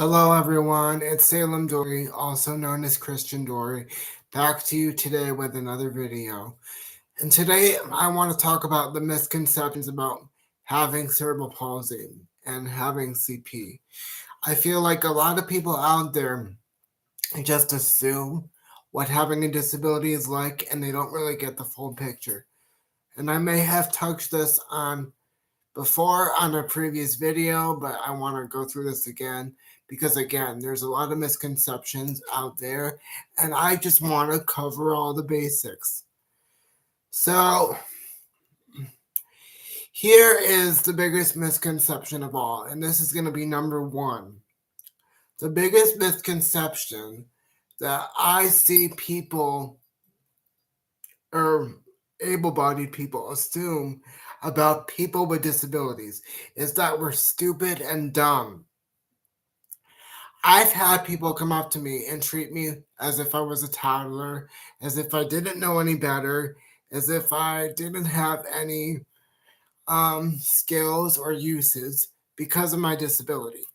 Hello, everyone. It's Salem Dory, also known as Christian Dory, back to you today with another video. And today I want to talk about the misconceptions about having cerebral palsy and having CP. I feel like a lot of people out there just assume what having a disability is like and they don't really get the full picture. And I may have touched this on before on a previous video, but I want to go through this again because, again, there's a lot of misconceptions out there, and I just want to cover all the basics. So, here is the biggest misconception of all, and this is going to be number one. The biggest misconception that I see people or able bodied people assume about people with disabilities is that we're stupid and dumb. I've had people come up to me and treat me as if I was a toddler, as if I didn't know any better, as if I didn't have any skills or uses because of my disability.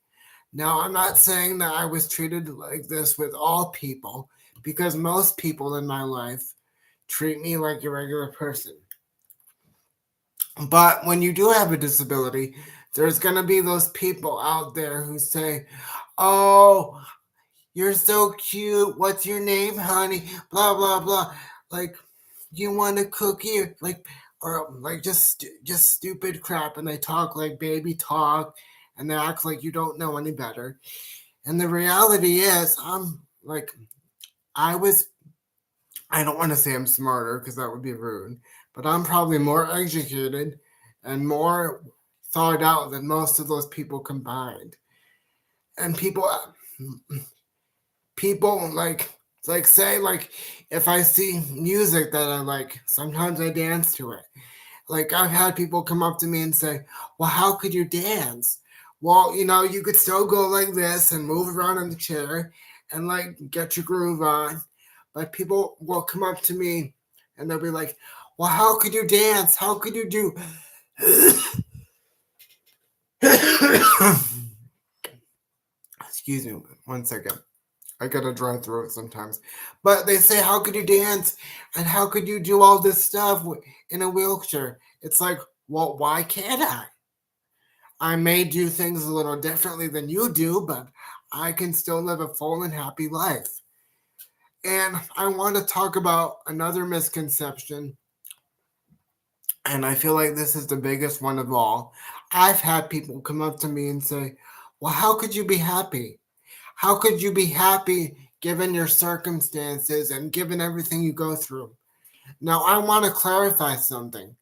Now, I'm not saying that I was treated like this with all people, because most people in my life treat me like a regular person. But when you do have a disability, there's going to be those people out there who say, "Oh, you're so cute. What's your name, honey?" Blah, blah, blah. Like, you want a cookie? Like, or like just stupid crap. And they talk like baby talk and they act like you don't know any better. And the reality is, I don't want to say I'm smarter because that would be rude, but I'm probably more educated and more thought out than most of those people combined. And people say like if I see music that I like, sometimes I dance to it. Like I've had people come up to me and say, "Well, how could you dance?" Well, you could still go like this and move around in the chair and like get your groove on. But people will come up to me and they'll be like, "Well, how could you dance? How could you do?" Excuse me, 1 second. I got a dry throat sometimes. But they say, "How could you dance? And how could you do all this stuff in a wheelchair?" It's like, well, why can't I? I may do things a little differently than you do, but I can still live a full and happy life. And I want to talk about another misconception, and I feel like this is the biggest one of all. I've had people come up to me and say, "Well, how could you be happy? How could you be happy given your circumstances and given everything you go through?" Now, I want to clarify something.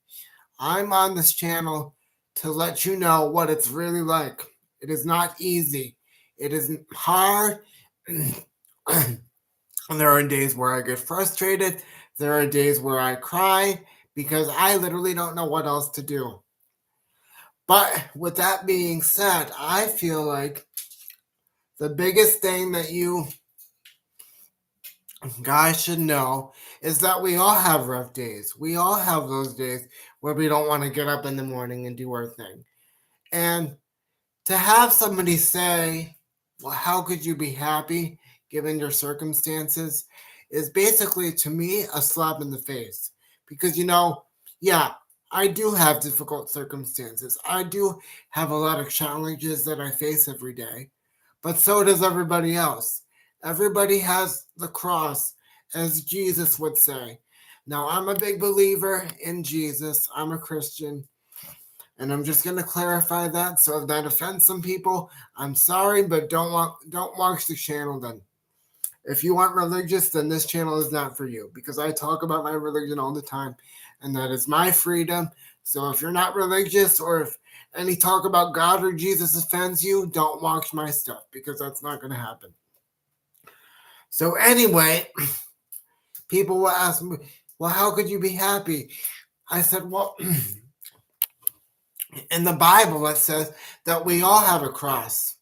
I'm on this channel to let you know what it's really like. It is not easy. It is hard. There are days where I get frustrated. There are days where I cry because I literally don't know what else to do. But with that being said, I feel like the biggest thing that you guys should know is that we all have rough days. We all have those days where we don't want to get up in the morning and do our thing. And to have somebody say, "Well, how could you be happy given your circumstances?" is basically, to me, a slap in the face. Because, yeah, I do have difficult circumstances. I do have a lot of challenges that I face every day. But so does everybody else. Everybody has the cross, as Jesus would say. Now, I'm a big believer in Jesus. I'm a Christian. And I'm just going to clarify that. So if that offends some people, I'm sorry, but don't watch the channel then. If you aren't religious, then this channel is not for you, because I talk about my religion all the time, and that is my freedom. So if you're not religious, or if any talk about God or Jesus offends you, don't watch my stuff, because that's not going to happen. So anyway, people will ask me, "Well, how could you be happy?" I said, well, in the Bible, it says that we all have a cross.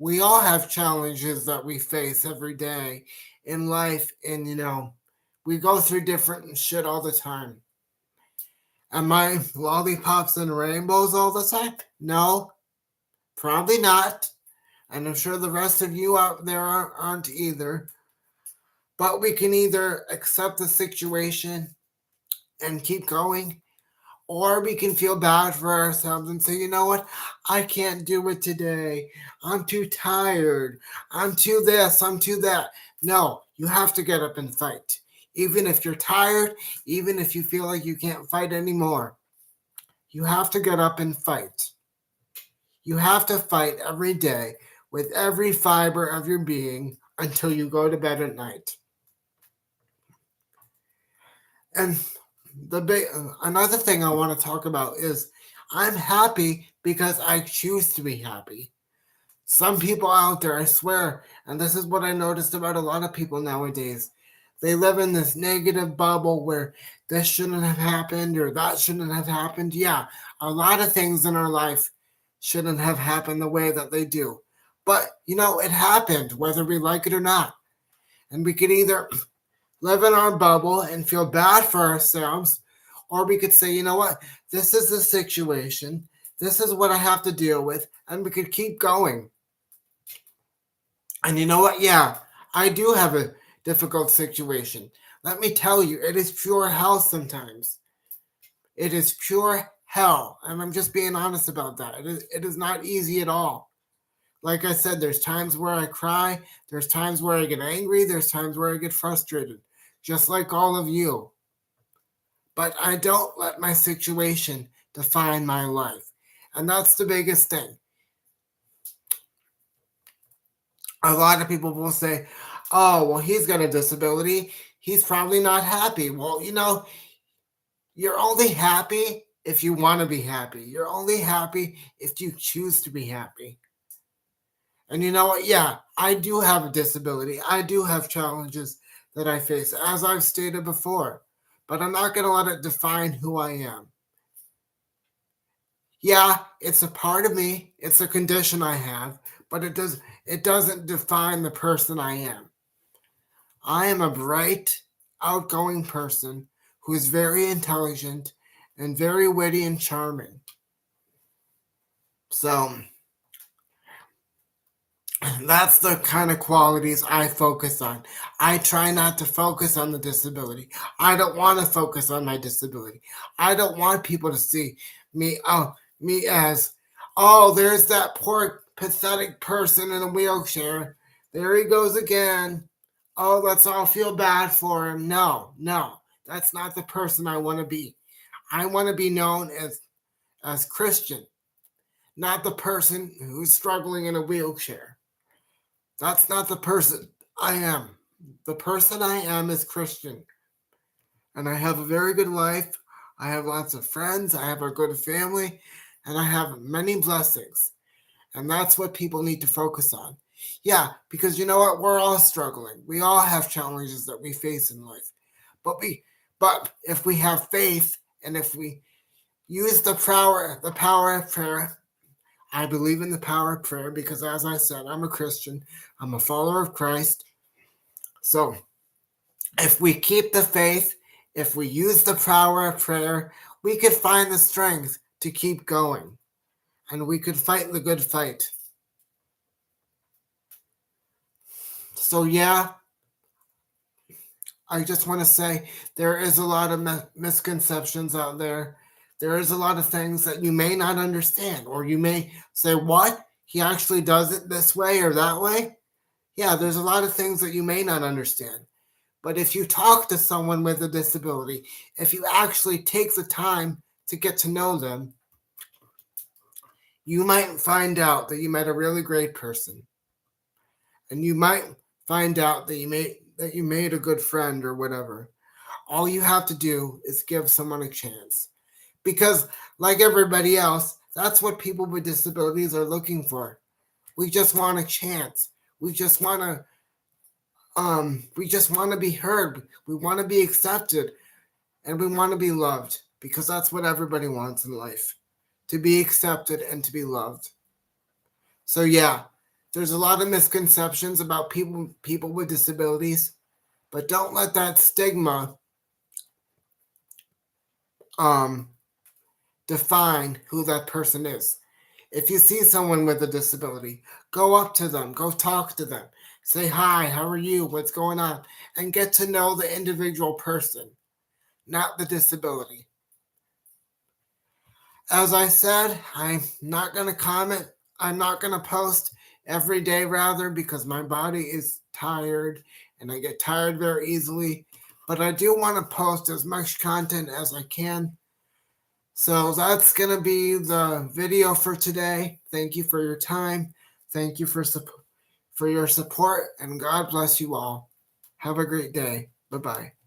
We all have challenges that we face every day in life. And, we go through different shit all the time. Am I lollipops and rainbows all the time? No, probably not. And I'm sure the rest of you out there aren't either. But we can either accept the situation and keep going, or we can feel bad for ourselves and say, you know what, I can't do it today. I'm too tired. I'm too this, I'm too that. No, you have to get up and fight. Even if you're tired, even if you feel like you can't fight anymore, you have to get up and fight. You have to fight every day with every fiber of your being until you go to bed at night. And another thing I want to talk about is I'm happy because I choose to be happy. Some people out there, I swear, and this is what I noticed about a lot of people nowadays, they live in this negative bubble where this shouldn't have happened or that shouldn't have happened. Yeah, a lot of things in our life shouldn't have happened the way that they do. But, it happened, whether we like it or not. And we could either live in our bubble and feel bad for ourselves, or we could say, you know what, this is the situation, this is what I have to deal with, and we could keep going. And you know what, yeah, I do have a difficult situation. Let me tell you, it is pure hell sometimes. It is pure hell, and I'm just being honest about that. It is not easy at all. Like I said, there's times where I cry, there's times where I get angry, there's times where I get frustrated, just like all of you. But I don't let my situation define my life. And that's the biggest thing. A lot of people will say, oh, well, he's got a disability. He's probably not happy. Well, you're only happy if you want to be happy. You're only happy if you choose to be happy. And you know what? Yeah, I do have a disability. I do have challenges that I face, as I've stated before. But I'm not going to let it define who I am. Yeah, it's a part of me. It's a condition I have, but it doesn't define the person I am. I am a bright, outgoing person who is very intelligent and very witty and charming. So that's the kind of qualities I focus on. I try not to focus on the disability. I don't want to focus on my disability. I don't want people to see me as, oh, there's that poor pathetic person in a wheelchair. There he goes again. Oh, let's all feel bad for him. No, that's not the person I want to be. I want to be known as Christian, not the person who's struggling in a wheelchair. That's not the person I am. The person I am is Christian. And I have a very good life. I have lots of friends. I have a good family. And I have many blessings. And that's what people need to focus on. Yeah, because you know what? We're all struggling. We all have challenges that we face in life. But if we have faith and if we use the power of prayer, I believe in the power of prayer because, as I said, I'm a Christian. I'm a follower of Christ. So if we keep the faith, if we use the power of prayer, we could find the strength to keep going. And we could fight the good fight. So yeah, I just want to say there is a lot of misconceptions out there. There is a lot of things that you may not understand, or you may say, what? He actually does it this way or that way? Yeah, there's a lot of things that you may not understand. But if you talk to someone with a disability, if you actually take the time to get to know them, you might find out that you met a really great person. And you might find out that you made a good friend or whatever. All you have to do is give someone a chance. Because like everybody else, that's what people with disabilities are looking for. We just want a chance. We just want to be heard. We want to be accepted, and we want to be loved, because that's what everybody wants in life. To be accepted and to be loved. So yeah, there's a lot of misconceptions about people with disabilities, but don't let that stigma define who that person is. If you see someone with a disability, go up to them, go talk to them, say hi, how are you, what's going on, and get to know the individual person, not the disability. As I said, I'm not going to comment. I'm not going to post every day, rather, because my body is tired and I get tired very easily. But I do want to post as much content as I can. So that's going to be the video for today. Thank you for your time. Thank you for your support, and God bless you all. Have a great day. Bye-bye.